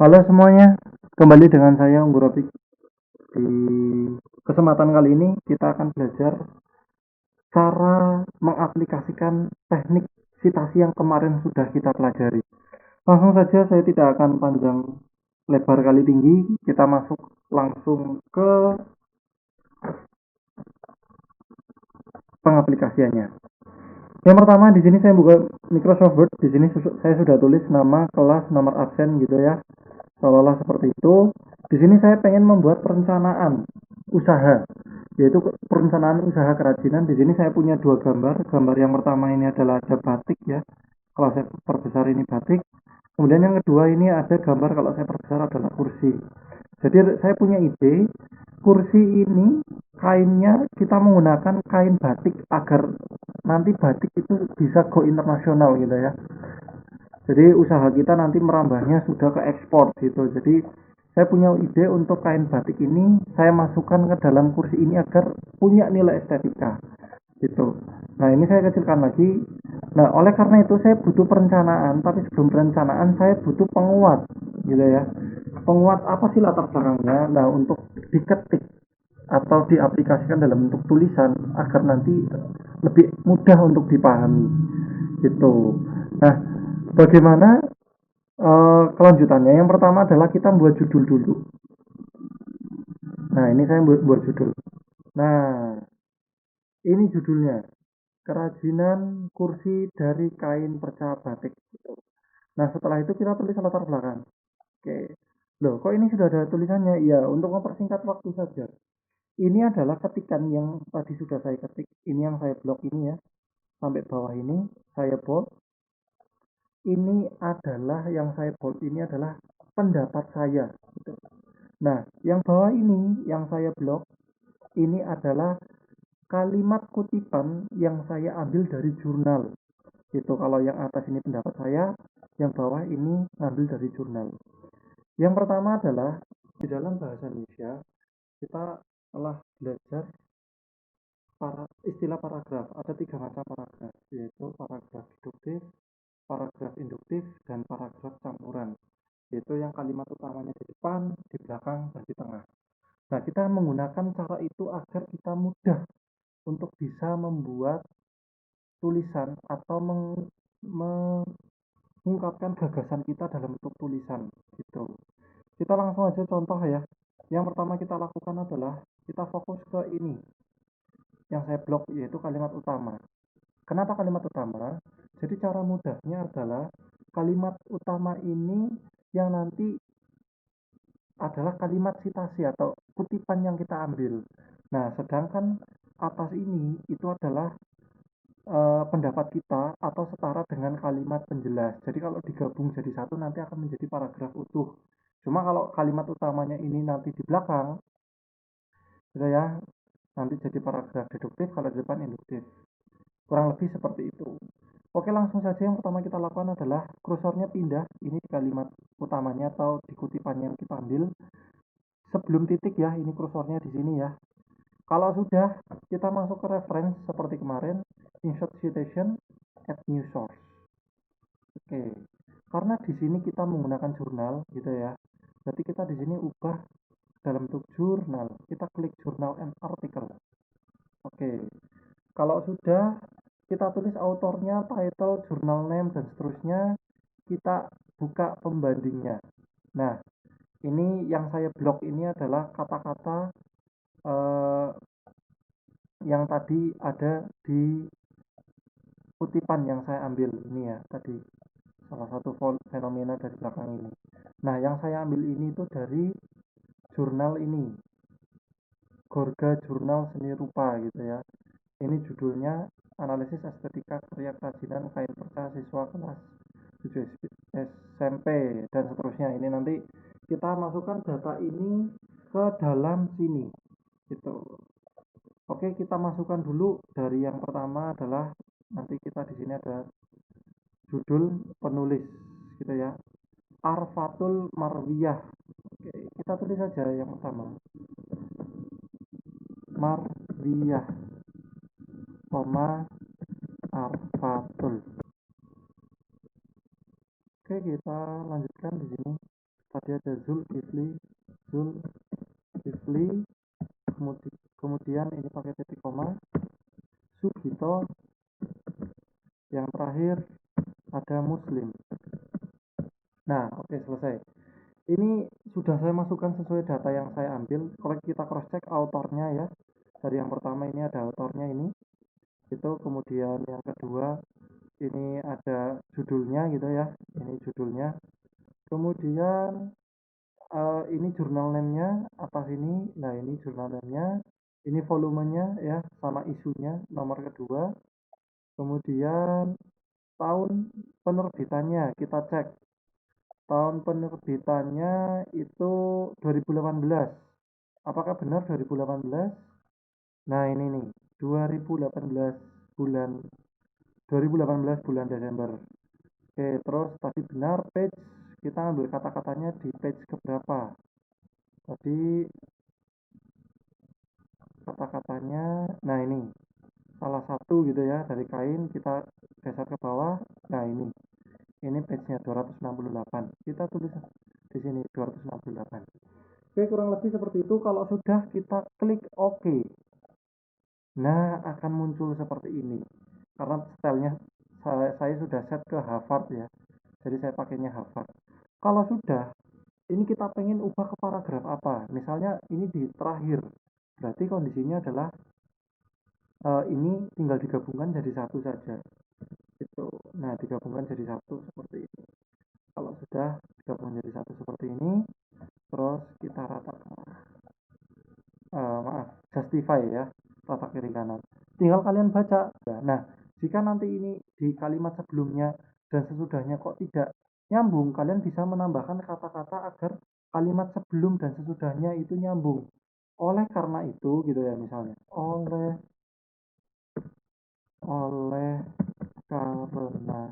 Halo semuanya, kembali dengan saya Unggur Opik. Di kesempatan kali ini kita akan belajar cara mengaplikasikan teknik citasi yang kemarin sudah kita pelajari. Langsung saja, saya tidak akan panjang lebar kali tinggi, kita masuk langsung ke pengaplikasiannya. Yang pertama di sini saya buka Microsoft Word. Di sini saya sudah tulis nama kelas, nomor absen gitu ya, seolah-olah seperti itu. Di sini saya pengen membuat perencanaan usaha, yaitu perencanaan usaha kerajinan. Di sini saya punya dua gambar. Gambar yang pertama ini adalah ada batik ya. Kalau saya perbesar ini batik. Kemudian yang kedua ini ada gambar kalau saya perbesar adalah kursi. Jadi saya punya ide, kursi ini kainnya kita menggunakan kain batik agar nanti batik itu bisa go internasional gitu ya. Jadi usaha kita nanti merambahnya sudah ke ekspor gitu. Jadi saya punya ide untuk kain batik ini saya masukkan ke dalam kursi ini agar punya nilai estetika gitu. Nah ini saya kecilkan lagi. Nah oleh karena itu saya butuh perencanaan, tapi sebelum perencanaan saya butuh penguat gitu ya. Penguat apa sih latar belakangnya? Nah untuk diketik atau diaplikasikan dalam bentuk tulisan agar nanti lebih mudah untuk dipahami gitu. Nah bagaimana kelanjutannya? Yang pertama adalah kita buat judul dulu. Nah, ini saya buat judul. Nah, ini judulnya. Kerajinan kursi dari kain perca batik. Nah, setelah itu kita tulis latar belakang. Oke. Loh, kok ini sudah ada tulisannya? Iya, untuk mempersingkat waktu saja. Ini adalah ketikan yang tadi sudah saya ketik. Ini yang saya blok ini ya. Sampai bawah ini saya bold. Ini adalah yang saya bold ini adalah pendapat saya. Nah, yang bawah ini yang saya blok ini adalah kalimat kutipan yang saya ambil dari jurnal. Itu kalau yang atas ini pendapat saya, yang bawah ini ambil dari jurnal. Yang pertama adalah di dalam bahasa Indonesia kita telah belajar istilah paragraf. Ada tiga macam paragraf, yaitu paragraf deduktif, paragraf induktif, dan paragraf campuran. Yaitu yang kalimat utamanya di depan, di belakang, dan di tengah. Nah, kita menggunakan cara itu agar kita mudah untuk bisa membuat tulisan atau mengungkapkan gagasan kita dalam bentuk tulisan gitu. Kita langsung aja contoh ya. Yang pertama kita lakukan adalah kita fokus ke ini yang saya blok, yaitu kalimat utama. Kenapa kalimat utama? Jadi cara mudahnya adalah kalimat utama ini yang nanti adalah kalimat citasi atau kutipan yang kita ambil. Nah, sedangkan atas ini itu adalah pendapat kita atau setara dengan kalimat penjelas. Jadi kalau digabung jadi satu nanti akan menjadi paragraf utuh. Cuma kalau kalimat utamanya ini nanti di belakang, gitu ya, nanti jadi paragraf deduktif, kalau di depan induktif. Kurang lebih seperti itu. Oke, langsung saja yang pertama kita lakukan adalah kursornya pindah ini di kalimat utamanya atau di kutipan yang kita ambil. Sebelum titik ya, ini kursornya di sini ya. Kalau sudah, kita masuk ke reference seperti kemarin, insert citation, add new source. Oke, karena di sini kita menggunakan jurnal gitu ya. Berarti kita di sini ubah dalam bentuk jurnal. Kita klik jurnal and article. Oke, kalau sudah kita tulis autornya, title, jurnal name dan seterusnya, kita buka pembandingnya. Nah, ini yang saya blok ini adalah kata-kata eh, yang tadi ada di kutipan yang saya ambil ini ya tadi, salah satu fenomena dari belakang ini. Nah yang saya ambil ini itu dari jurnal ini, Gorga Jurnal Seni Rupa gitu ya. Ini judulnya analisis estetika karya kerajinan kain perca siswa kelas 7 SMP dan seterusnya. Ini nanti kita masukkan data ini ke dalam sini gitu. Oke, kita masukkan dulu dari yang pertama adalah nanti kita di sini ada judul penulis gitu ya. Arfatul Marwiyah. Oke, kita tulis saja yang pertama. Marwiyah, koma Arfatul. Oke, kita lanjutkan di sini. tadi ada Zulkifli, kemudian ini pakai titik koma, Sugito, yang terakhir ada Muslim. Nah, oke, selesai. Ini sudah saya masukkan sesuai data yang saya ambil. Kalau kita cross check autornya ya, dari yang pertama ini ada autornya ini, itu kemudian yang kedua ini ada judulnya gitu ya, ini judulnya, kemudian ini jurnal name-nya atas ini. Nah, ini jurnal name-nya, ini volumenya ya, sama isunya nomor kedua, kemudian tahun penerbitannya kita cek. Tahun penerbitannya itu 2018. Apakah benar 2018? Nah, ini nih, 2018 bulan 2018 bulan Desember. Oke, terus tadi benar page, kita ambil kata-katanya di page keberapa. Tadi kata-katanya, nah ini salah satu gitu ya, dari kain kita geser ke bawah. Nah, ini page-nya 268. Kita tulis di sini 268. Oke, kurang lebih seperti itu. Kalau sudah, kita klik OK. Nah, akan muncul seperti ini. Karena stylenya saya sudah set ke Harvard ya. Jadi saya pakainya Harvard. Kalau sudah, ini kita pengen ubah ke paragraf apa. Misalnya ini di terakhir. Berarti kondisinya adalah ini tinggal digabungkan jadi satu saja. Itu. Nah, digabungkan jadi satu seperti ini. Kalau sudah digabungkan jadi satu seperti ini, terus kita ratakan. Maaf, justify ya, rata kiri kanan. Tinggal kalian baca. Nah, jika nanti ini di kalimat sebelumnya dan sesudahnya kok tidak nyambung, kalian bisa menambahkan kata-kata agar kalimat sebelum dan sesudahnya itu nyambung. Oleh karena itu, gitu ya misalnya. Oleh karena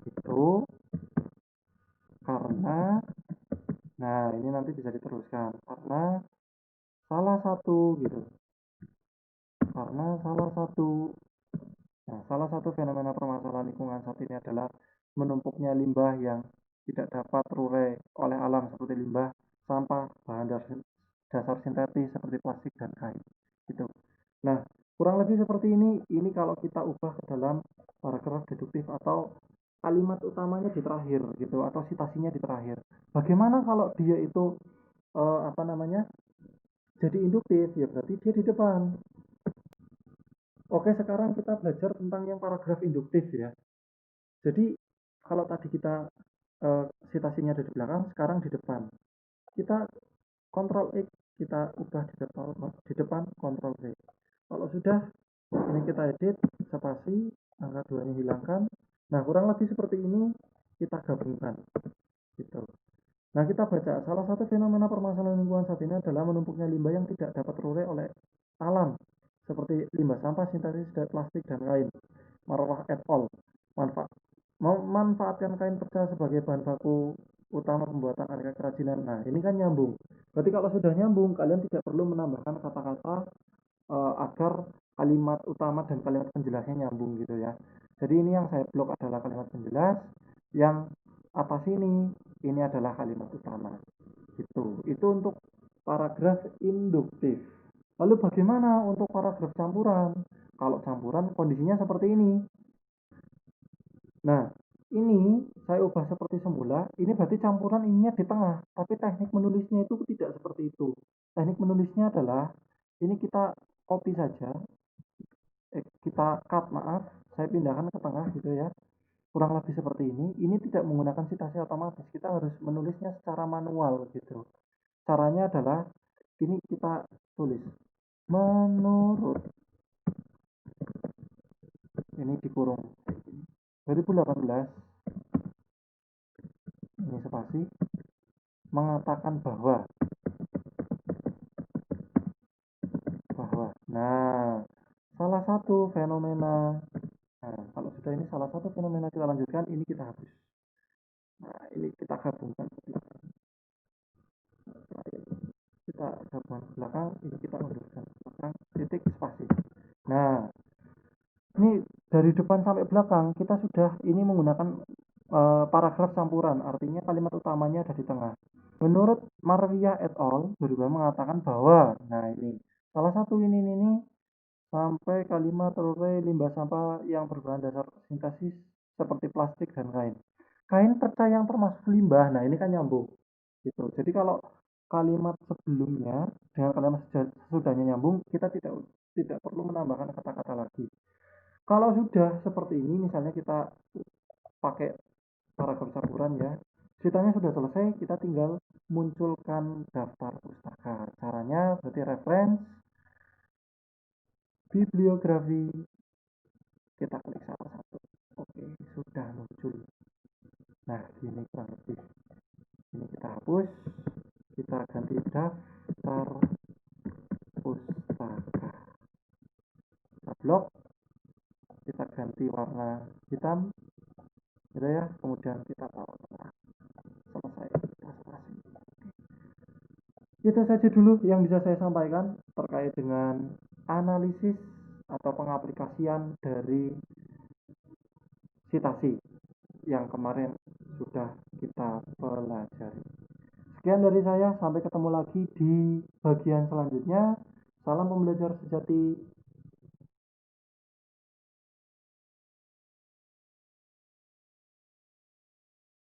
itu, karena, nah ini nanti bisa diteruskan. Karena salah satu gitu. Karena salah satu Nah, salah satu fenomena permasalahan lingkungan saat ini adalah menumpuknya limbah yang tidak dapat terurai oleh alam seperti limbah, sampah, bahan dasar sintetis seperti plastik dan kain. Gitu. Nah, kurang lebih seperti ini. Ini kalau kita ubah ke dalam paragraf deduktif atau kalimat utamanya di terakhir gitu atau citasinya di terakhir. Bagaimana kalau dia itu apa namanya? Jadi induktif, ya berarti dia di depan. Oke, sekarang kita belajar tentang yang paragraf induktif ya. Jadi kalau tadi kita citasinya ada di belakang, sekarang di depan. Kita Ctrl X, kita ubah di depan Ctrl V. Kalau sudah, ini kita edit, spasi, angka 2-nya hilangkan. Nah, kurang lebih seperti ini kita gabungkan. Gitu. Nah, kita baca, salah satu fenomena permasalahan lingkungan saat ini adalah menumpuknya limbah yang tidak dapat terurai oleh alam, seperti limbah sampah sintetis, plastik, dan kain. Marwah et al. Memanfaatkan kain perca sebagai bahan baku utama pembuatan aneka kerajinan. Nah, ini kan nyambung. Berarti kalau sudah nyambung, kalian tidak perlu menambahkan kata-kata agar kalimat utama dan kalimat penjelasnya nyambung gitu ya. Jadi ini yang saya blok adalah kalimat penjelas, yang atas ini adalah kalimat utama. Gitu. Itu untuk paragraf induktif. Lalu bagaimana untuk paragraf campuran? Kalau campuran kondisinya seperti ini. Nah, ini saya ubah seperti semula. Ini berarti campuran ininya di tengah, tapi teknik menulisnya itu tidak seperti itu. Teknik menulisnya adalah ini kita copy saja, kita cut, maaf, saya pindahkan ke tengah gitu ya. Kurang lebih seperti ini. Ini tidak menggunakan citasi otomatis. Kita harus menulisnya secara manual gitu. Caranya adalah ini kita tulis menurut, ini dikurung 2018, ini spasi, mengatakan bahwa nah salah satu fenomena, nah kalau sudah ini salah satu fenomena kita lanjutkan, ini kita hapus. Nah, ini kita gabungkan kita gabungkan ke belakang, ini kita undurkan ke belakang, titik spasi. Nah, ini dari depan sampai belakang kita sudah ini menggunakan paragraf campuran, artinya kalimat utamanya ada di tengah. Menurut Marwiyah et al. 2002 mengatakan bahwa, nah ini, salah satu ini sampai kalimat terurai limbah sampah yang berbahan dasar sintesis seperti plastik dan kain. Kain tercayang termasuk limbah, nah ini kan nyambung gitu. Jadi kalau kalimat sebelumnya dengan kalimat sesudahnya nyambung, kita tidak perlu menambahkan kata-kata lagi. Kalau sudah seperti ini, misalnya kita pakai paragraf campuran ya, ceritanya sudah selesai, kita tinggal munculkan daftar pustaka. Caranya berarti reference, bibliografi, kita klik salah satu. Oke, sudah muncul. Nah, gini kurang lebih. Ini kita hapus, kita ganti daftar pustaka. Kita blok, kita ganti warna hitam, gitu ya. Kemudian kita taruh tengah. Selesai. Kita spasi. Itu saja dulu yang bisa saya sampaikan terkait dengan analisis atau pengaplikasian dari citasi yang kemarin sudah kita pelajari. Sekian dari saya, sampai ketemu lagi di bagian selanjutnya. Salam pembelajar sejati.